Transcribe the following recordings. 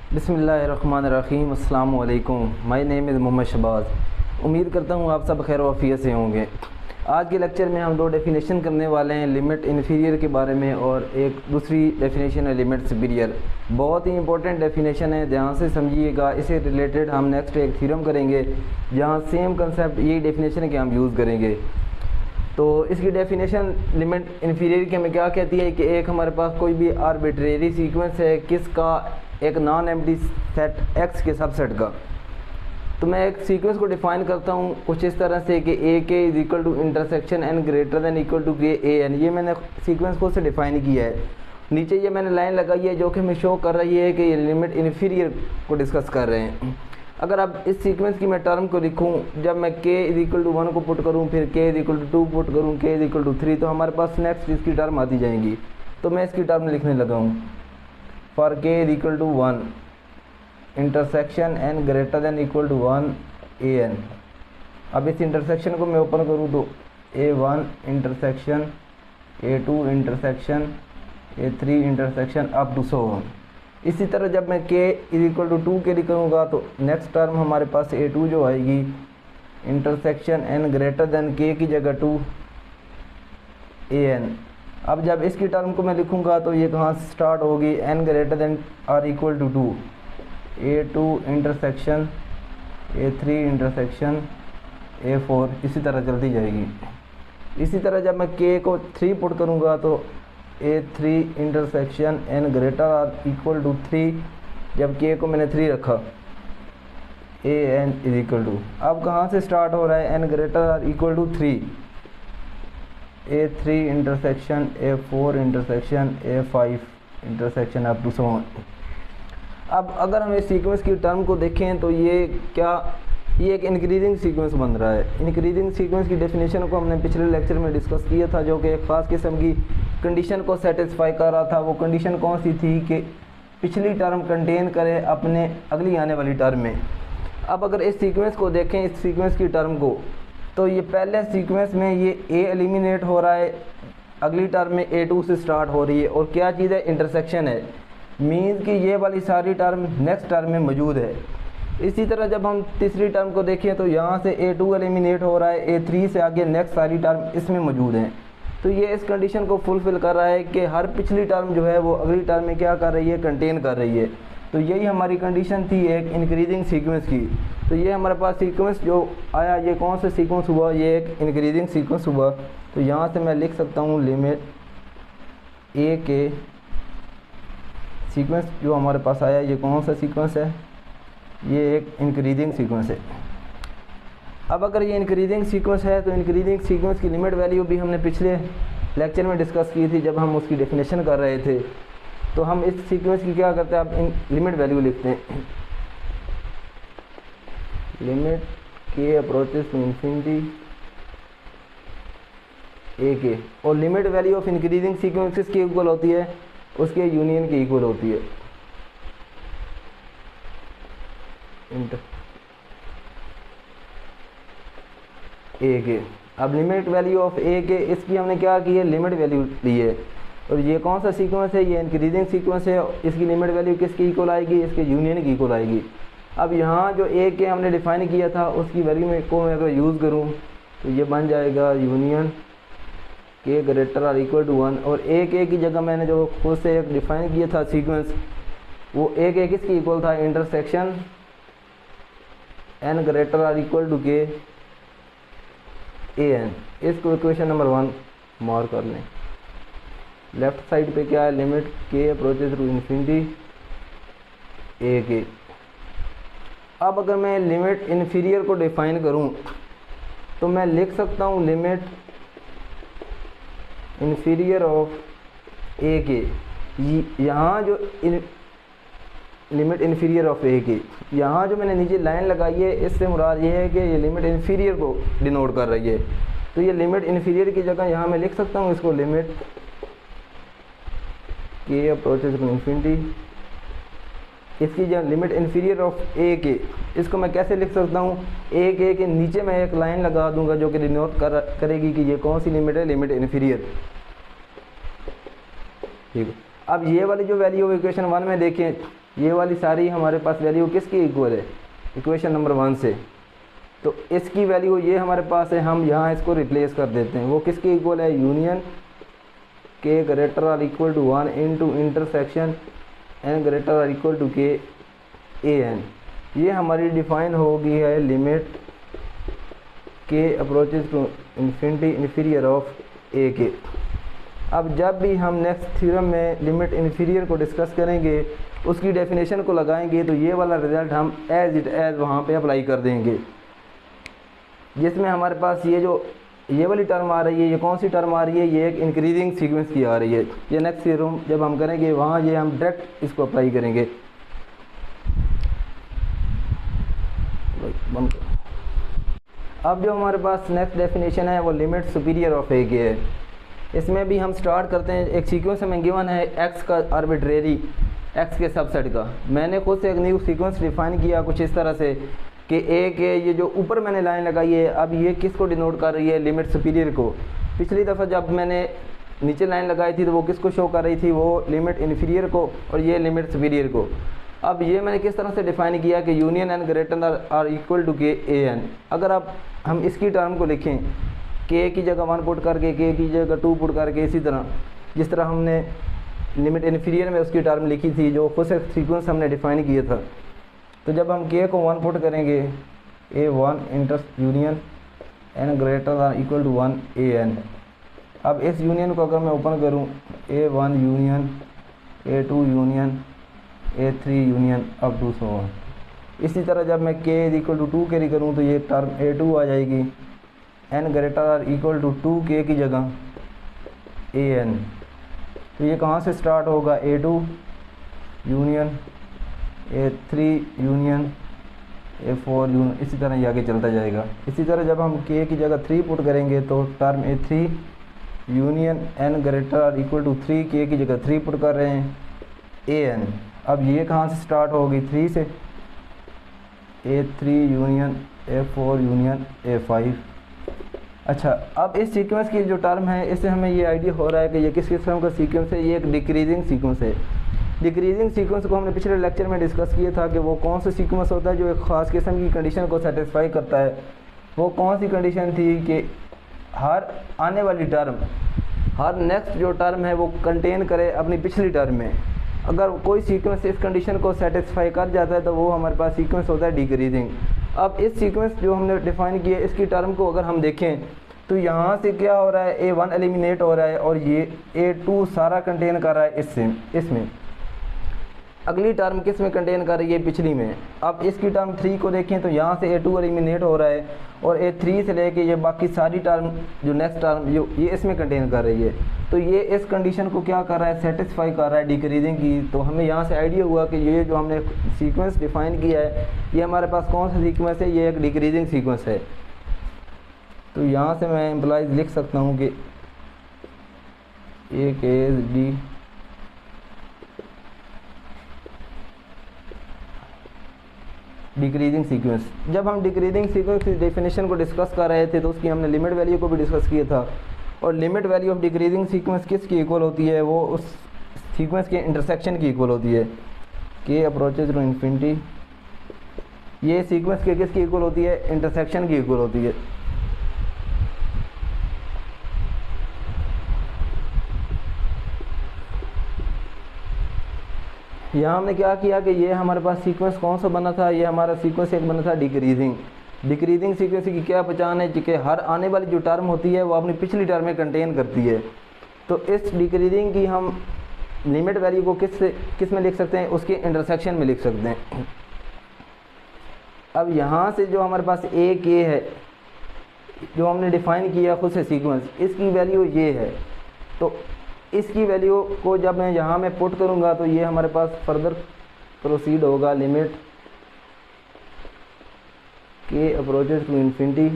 बिस्मिल्लाहिर्रहमानिर्रहीम। अस्सलाम वालेकुम। My name is Mohammad Shahbaz. उम्मीद करता हूँ आप सब खैर वाफियत से होंगे। आज के लेक्चर में हम दो डेफिनेशन करने वाले हैं, लिमिट इन्फीरियर के बारे में और एक दूसरी डेफिनेशन है लिमिट सुपीरियर। बहुत ही इंपॉर्टेंट डेफिनेशन है, ध्यान से समझिएगा। इससे रिलेटेड हम नेक्स्ट एक थ्योरम करेंगे जहाँ सेम कंसेप्ट यही डेफिनेशन के हम यूज़ करेंगे। तो इसकी डेफिनेशन लिमिट इन्फीरियर की हमें क्या कहती है कि एक हमारे पास कोई भी आर्बिट्रेरी सीक्वेंस है किसका, एक नॉन एम्प्टी सेट x के सबसेट का। तो मैं एक सीक्वेंस को डिफाइन करता हूँ कुछ इस तरह से कि A k is equal to intersection n greater than equal to k A N. ये मैंने सीक्वेंस को से डिफाइन किया है। नीचे ये मैंने लाइन लगाई है जो कि हमें शो कर रही है कि ये लिमिट इन्फीरियर को डिस्कस कर रहे हैं। अगर अब इस सीक्वेंस की मैं टर्म को लिखूँ, जब मैं k इज इक्वल टू 1 को पुट करूँ, फिर k is equal to 2 put करूँ, k इज इक्वल टू 3, तो हमारे पास नेक्स्ट इसकी टर्म आती जाएंगी। तो मैं इसकी टर्म लिखने लगा हूँ for k is equal to 1 intersection n greater than equal to 1 A n. अब इस इंटरसेक्शन को मैं ओपन करूँ तो a1 intersection a2 intersection a3 intersection up to so on. इसी तरह जब मैं k इज इक्वल टू 2 के लिखूँगा तो नेक्स्ट टर्म हमारे पास a2 जो आएगी intersection n greater then k की जगह 2 ए एन। अब जब इसकी टर्म को मैं लिखूँगा तो ये कहाँ से स्टार्ट होगी, n greater than or equal to 2 a2 intersection a3 intersection a4, इसी तरह चलती जाएगी। इसी तरह जब मैं k को 3 पुट करूँगा तो a3 intersection n greater or equal to 3, जब k को मैंने 3 रखा a n is equal to, अब कहाँ से स्टार्ट हो रहा है, n greater or equal to 3 a3 intersection a4 intersection a5 intersection up to so on. अब अगर हम इस सीक्वेंस की टर्म को देखें तो ये एक इंक्रीजिंग सीक्वेंस बन रहा है। इंक्रीजिंग सीक्वेंस की डेफिनेशन को हमने पिछले लेक्चर में डिस्कस किया था, जो कि एक ख़ास किस्म की कंडीशन को सेटिस्फाई कर रहा था। वो कंडीशन कौन सी थी कि पिछली टर्म कंटेन करे अपने अगली आने वाली टर्म में। अब अगर इस सीक्वेंस को देखें, इस सीक्वेंस की टर्म को, तो ये पहले सीक्वेंस में ये a एलिमिनेट हो रहा है, अगली टर्म में a2 से स्टार्ट हो रही है, और क्या चीज़ है, इंटरसेक्शन है, मीन्स कि ये वाली सारी टर्म नेक्स्ट टर्म में मौजूद है। इसी तरह जब हम तीसरी टर्म को देखें तो यहाँ से a2 एलिमिनेट हो रहा है, a3 से आगे नेक्स्ट सारी टर्म इसमें मौजूद हैं। तो ये इस कंडीशन को फुलफ़िल कर रहा है कि हर पिछली टर्म जो है वो अगली टर्म में क्या कर रही है, कंटेन कर रही है। तो यही हमारी कंडीशन थी एक इंक्रीजिंग सीक्वेंस की। तो ये हमारे पास सीक्वेंस जो आया, ये कौन सा सीक्वेंस हुआ, ये एक इंक्रीजिंग सीक्वेंस हुआ। तो यहाँ से मैं लिख सकता हूँ लिमिट ए के सीक्वेंस जो हमारे पास आया, ये कौन सा सीक्वेंस है, ये एक इंक्रीजिंग सीक्वेंस है। अब अगर ये इंक्रीजिंग सीक्वेंस है तो इंक्रीजिंग सीक्वेंस की लिमिट वैल्यू भी हमने पिछले लेक्चर में डिस्कस की थी जब हम उसकी डेफिनेशन कर रहे थे। तो हम इस सीक्वेंस की क्या करते हैं, अब इन लिमिट वैल्यू लिखते हैं, limit k approaches to infinity ए के, और limit value of increasing sequences की इक्वल होती है उसके यूनियन की इक्वल होती है ए के। अब लिमिट वैल्यू ऑफ ए के, इसकी हमने क्या की है, लिमिट वैल्यू ली है। और ये कौन सा सीक्वेंस है, ये इंक्रीजिंग सीक्वेंस है। इसकी लिमिट वैल्यू किसकी इक्वल आएगी, इसके यूनियन की इक्वल आएगी। अब यहाँ जो ए के हमने डिफाइन किया था उसकी वैल्यू में को मैं अगर यूज़ करूँ तो ये बन जाएगा union k greater or equal to 1, और ए के की जगह मैंने जो खुद से एक डिफाइन किया था सीक्वेंस, वो ए के किसकी इक्वल था, intersection n greater or equal to k A n. इसको इक्वेशन नंबर 1 मार्क कर लें। लेफ्ट साइड पे क्या है, limit k approaches to infinity A k. अब अगर मैं लिमिट इन्फीरियर को डिफाइन करूं तो मैं लिख सकता हूं लिमिट इन्फीरियर ऑफ ए के। यहाँ जो लिमिट इन्फीरियर ऑफ ए के, यहाँ जो मैंने नीचे लाइन लगाई है इससे मुराद ये है कि ये लिमिट इन्फीरियर को डिनोट कर रही है। तो ये लिमिट इन्फीरियर की जगह यहाँ मैं लिख सकता हूँ इसको limit k approaches to infinity. इसकी जो लिमिट इन्फीरियर ऑफ ए के, इसको मैं कैसे लिख सकता हूँ, ए के नीचे मैं एक लाइन लगा दूंगा जो कि डिनोट करेगी कि ये कौन सी लिमिट है, लिमिट इन्फीरियर। ठीक है। अब ये वाली जो वैल्यू इक्वेशन 1 में देखें, ये वाली सारी हमारे पास वैल्यू किसकी इक्वल है, इक्वेशन नंबर 1 से। तो इसकी वैल्यू ये हमारे पास है, हम यहाँ इसको रिप्लेस कर देते हैं। वो किसकी इक्वल है, union k greater or equal to 1 into intersection n greater or equal to k A N. ये हमारी डिफाइन होगी है limit k approaches to infinity inferior of a k. अब जब भी हम नेक्स्ट थ्योरम में लिमिट इन्फीरियर को डिस्कस करेंगे, उसकी डेफिनेशन को लगाएंगे, तो ये वाला रिजल्ट हम एज इट एज वहाँ पे अप्लाई कर देंगे, जिसमें हमारे पास ये वाली टर्म आ रही है, ये कौन सी टर्म आ रही है, ये एक इंक्रीजिंग सीक्वेंस की आ रही है। ये नेक्स्ट थ्योरम जब हम करेंगे वहाँ ये हम डायरेक्ट इसको अप्लाई करेंगे। अब जो हमारे पास नेक्स्ट डेफिनेशन है वो लिमिट सुपीरियर ऑफ ए के है। इसमें भी हम स्टार्ट करते हैं, एक सीक्वेंस हमें गिवन है एक्स का आर्बिट्रेरी, एक्स के सबसेट का। मैंने खुद से एक न्यू सीक्वेंस डिफाइन किया कुछ इस तरह से कि ए के ये जो ऊपर मैंने लाइन लगाई है, अब ये किसको डिनोट कर रही है, लिमिट सुपीरियर को। पिछली दफ़ा जब मैंने नीचे लाइन लगाई थी तो वो किसको शो कर रही थी, वो लिमिट इन्फीरियर को, और ये लिमिट सुपीरियर को। अब ये मैंने किस तरह से डिफाइन किया कि union n greater or equal to k A N. अगर आप हम इसकी टर्म को लिखें, के की जगह 1 पुट करके, के की जगह 2 पुट करके, इसी तरह जिस तरह हमने लिमिट इन्फीरियर में उसकी टर्म लिखी थी, जो खुद से सीक्वेंस हमने डिफाइन किया था। तो जब हम के को 1 पुट करेंगे, A 1 inter union n greater or equal to 1 A n. अब इस यूनियन को अगर मैं ओपन करूं, A 1 union A 2 union A 3 union up to so on. इसी तरह जब मैं के इक्वल टू 2 कैरी करूं तो ये टर्म ए 2 आ जाएगी, n greater or equal to 2 k की जगह ए एन। तो ये कहाँ से स्टार्ट होगा, ए 2 union A 3 union A 4 union, इसी तरह ये आगे चलता जाएगा। इसी तरह जब हम के की जगह 3 पुट करेंगे तो term A 3 union n greater or equal to 3, k की जगह 3 पुट कर रहे हैं ए एन। अब ये कहाँ से स्टार्ट होगी, 3 से, ए 3 यूनियन ए 4 यूनियन ए 5। अच्छा, अब इस सीक्वेंस की जो टर्म है, इससे हमें ये आइडिया हो रहा है कि ये किस किस्म का सीक्वेंस है, ये एक डिक्रीजिंग सीक्वेंस है। डिक्रीजिंग सीक्वेंस को हमने पिछले लेक्चर में डिस्कस किया था कि वो कौन सा सीक्वेंस होता है जो एक ख़ास किस्म की कंडीशन को सेटिस्फाई करता है। वो कौन सी कंडीशन थी कि हर आने वाली टर्म, हर नेक्स्ट जो टर्म है वो कंटेन करे अपनी पिछली टर्म में। अगर कोई सीक्वेंस इस कंडीशन को सेटिस्फाई कर जाता है तो वो हमारे पास सीक्वेंस होता है डिक्रीजिंग। अब इस सीक्वेंस जो हमने डिफाइन किया, इसकी टर्म को अगर हम देखें तो यहाँ से क्या हो रहा है, ए 1 एलिमिनेट हो रहा है और ये ए 2 सारा कंटेन कर रहा है इसमें। अगली टर्म किस में कंटेन कर रही है, पिछली में। अब इसकी टर्म 3 को देखें तो यहाँ से ए 2 एलिमिनेट हो रहा है और ए 3 से लेके ये बाकी सारी टर्म जो नेक्स्ट टर्म जो ये इसमें कंटेन कर रही है। तो ये इस कंडीशन को क्या कर रहा है, सेटिस्फाई कर रहा है डिक्रीजिंग की। तो हमें यहाँ से आइडिया हुआ कि ये जो हमने सीक्वेंस डिफाइन किया है, ये हमारे पास कौन सा सीक्वेंस है, ये एक डिक्रीजिंग सीक्वेंस है। तो यहाँ से मैं एम्प्लॉइज लिख सकता हूँ कि ए के डी डिक्रीजिंग सीक्वेंस। जब हम डिक्रीजिंग सीक्वेंस की डेफिनेशन को डिस्कस कर रहे थे तो उसकी हमने लिमिट वैल्यू को भी डिस्कस किया था। और limit value of decreasing sequence किसकी इक्वल होती है, वो उस सीक्वेंस के इंटरसेक्शन की इक्वल होती है, के अप्रोचेज टू इन्फिनिटी। ये सीक्वेंस के किसकी इक्वल होती है, इंटरसेक्शन की इक्वल होती है। यहाँ हमने क्या किया कि ये हमारे पास सीक्वेंस कौन सा बना था, ये हमारा सीक्वेंस एक बना था डिक्रीजिंग। डिक्रीजिंग सीक्वेंस की क्या पहचान है कि हर आने वाली जो टर्म होती है वो अपनी पिछली टर्म में कंटेन करती है। तो इस डिक्रीजिंग की हम लिमिट वैल्यू को किस में लिख सकते हैं, उसके इंटरसेक्शन में लिख सकते हैं। अब यहाँ से जो हमारे पास ए के है, जो हमने डिफाइन किया खुद से सीक्वेंस, इसकी वैल्यू ये है। तो इसकी वैल्यू को जब मैं यहाँ में पुट करूँगा तो ये हमारे पास फर्दर प्रोसीड होगा, limit k approaches to infinity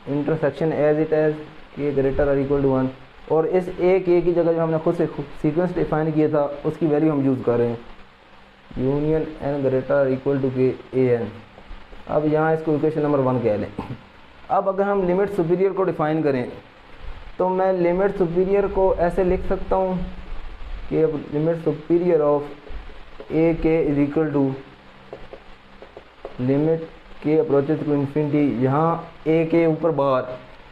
intersection as it as k greater और इक्वल टू 1। और इस ए के की जगह जो हमने खुद से सीक्वेंस डिफाइन किया था उसकी वैल्यू हम यूज़ कर रहे हैं, यूनियन एन ग्रेटर और equal to k A n. अब यहाँ इसको इक्वेशन नंबर 1 कह लें। अब अगर हम लिमिट सुपीरियर को डिफ़ाइन करें तो मैं लिमिट सुपीरियर को ऐसे लिख सकता हूँ के limit superior of a k is equal to limit k approaches to infinity, यहाँ ए के ऊपर बार,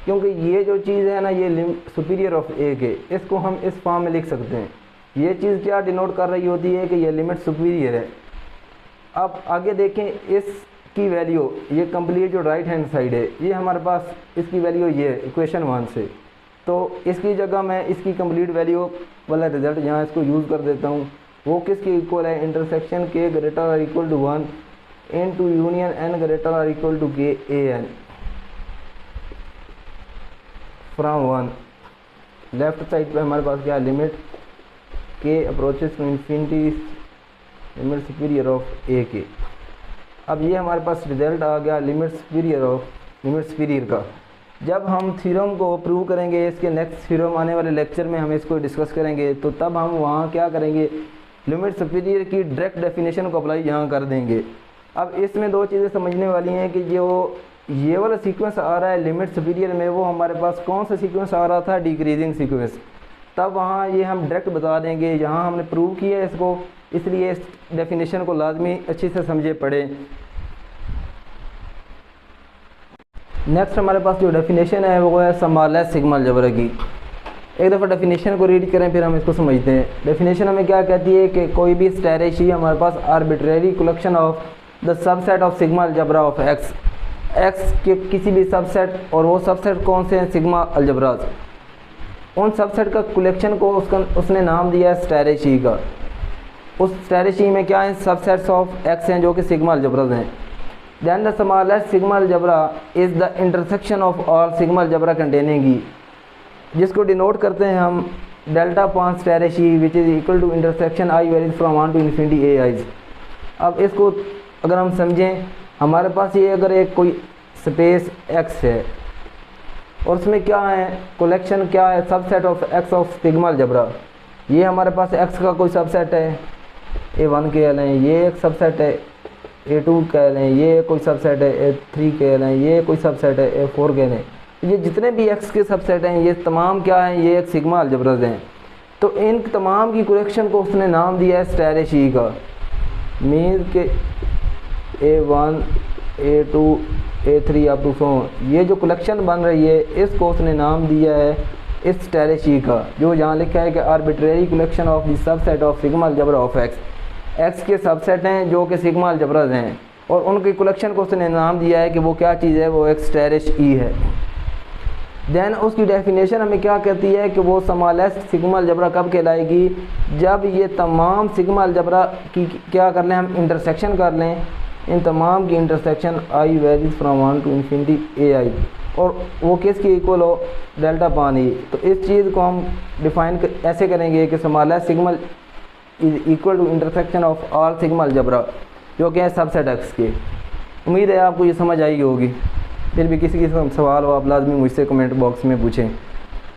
क्योंकि ये जो चीज़ है ना ये सुपीरियर ऑफ ए के, इसको हम इस फॉर्म में लिख सकते हैं। ये चीज़ क्या डिनोट कर रही होती है कि ये लिमिट सुपीरियर है। अब आगे देखें इसकी वैल्यू, ये कंप्लीट जो राइट हैंड साइड है ये हमारे पास इसकी वैल्यू ये है इक्वेशन 1 से, तो इसकी जगह मैं इसकी कंप्लीट वैल्यू वाला रिजल्ट यहाँ इसको यूज़ कर देता हूँ। वो किसके इक्वल है, इंटरसेक्शन के ग्रेटर और equal to 1 into union n greater और equal to k A n from 1। Left side पे हमारे पास क्या है, limit k approaches to infinity limit superior of a k. अब ये हमारे पास रिजल्ट आ गया लिमिट सुपीरियर का। जब हम थ्योरम को प्रूव करेंगे, इसके नेक्स्ट थ्योरम आने वाले लेक्चर में हम इसको डिस्कस करेंगे, तो तब हम वहाँ क्या करेंगे, लिमिट सुपीरियर की डायरेक्ट डेफिनेशन को अप्लाई यहाँ कर देंगे। अब इसमें दो चीज़ें समझने वाली हैं कि जो ये वाला सीक्वेंस आ रहा है लिमिट सुपीरियर में, वो हमारे पास कौन सा सीक्वेंस आ रहा था, डिक्रीजिंग सीक्वेंस। तब वहाँ ये हम डायरेक्ट बता देंगे, यहाँ हमने प्रूव किया है इसको, इसलिए इस डेफिनेशन को लाजमी अच्छे से समझे पढ़े। नेक्स्ट हमारे पास जो डेफिनेशन है वो है स्मॉलेस्ट सिग्मा अलजेब्रा की। एक दफ़ा डेफिनेशन को रीड करें फिर हम इसको समझते हैं। डेफिनेशन हमें क्या कहती है कि कोई भी स्टेरिशी हमारे पास arbitrary collection of the subset of sigma algebra of x, x के किसी भी सबसेट, और वो सबसेट कौन से हैं, सिग्मा अलजेब्राज। उन सबसेट का कलेक्शन को उसने नाम दिया है स्टेरिशी का। उस स्टेरिशी में क्या है, सबसेट्स ऑफ एक्स हैं जो कि सिग्मा अलजेब्राज हैं। Then the smallest sigma algebra is the intersection of all sigma algebra containing E, जिसको डिनोट करते हैं हम डेल्टा अपॉन स्टेरिशी which is equal to intersection i varies from 1 to infinity a i's. अब इसको अगर हम समझें, हमारे पास ये अगर एक कोई स्पेस एक्स है और उसमें क्या है, कलेक्शन क्या है, subset of x of sigma algebra. ये हमारे पास एक्स का कोई सबसेट है, A1 कह लें, ये एक सबसेट है, A2 कह लें, ये कोई सबसेट है, A3 कह लें, ये कोई सबसेट है, A4 कह लें। ये जितने भी एक्स के सबसेट हैं ये तमाम क्या हैं, ये एक सिग्मा अलजेब्राज हैं। तो इन तमाम की कलेक्शन को उसने नाम दिया है स्टेरिशी का। मीन के A1, A2, A3 up to सो, ये जो कलेक्शन बन रही है इसको उसने नाम दिया है इस स्टेरिशी का, जो यहाँ लिखा है कि arbitrary collection of the subset of sigma algebra of x. X के सबसेट हैं जो कि सिग्मा अलजेब्राज हैं, और उनकी कलेक्शन को उसने नाम दिया है कि वो क्या चीज़ है, वो एक स्टेरिश ई है। देन उसकी डेफिनेशन हमें क्या कहती है कि वो स्मॉलेस्ट सिग्मा अलजेब्रा कब कहलाएगी, जब ये तमाम सिग्मा अलजेब्रा की क्या कर लें, हम इंटरसेक्शन कर लें, इन तमाम की intersection i varies from 1 to infinity a i, और वो किसकी इक्वल हो, डेल्टा पान ई। तो इस चीज़ को हम डिफ़ाइन ऐसे करेंगे कि smallest sigma is equal to intersection of all sigma algebra जो कि है सबसेट एक्स के। उम्मीद है आपको ये समझ आई होगी। फिर भी किसी सवाल हो आप लाजमी मुझसे कमेंट बॉक्स में पूछें।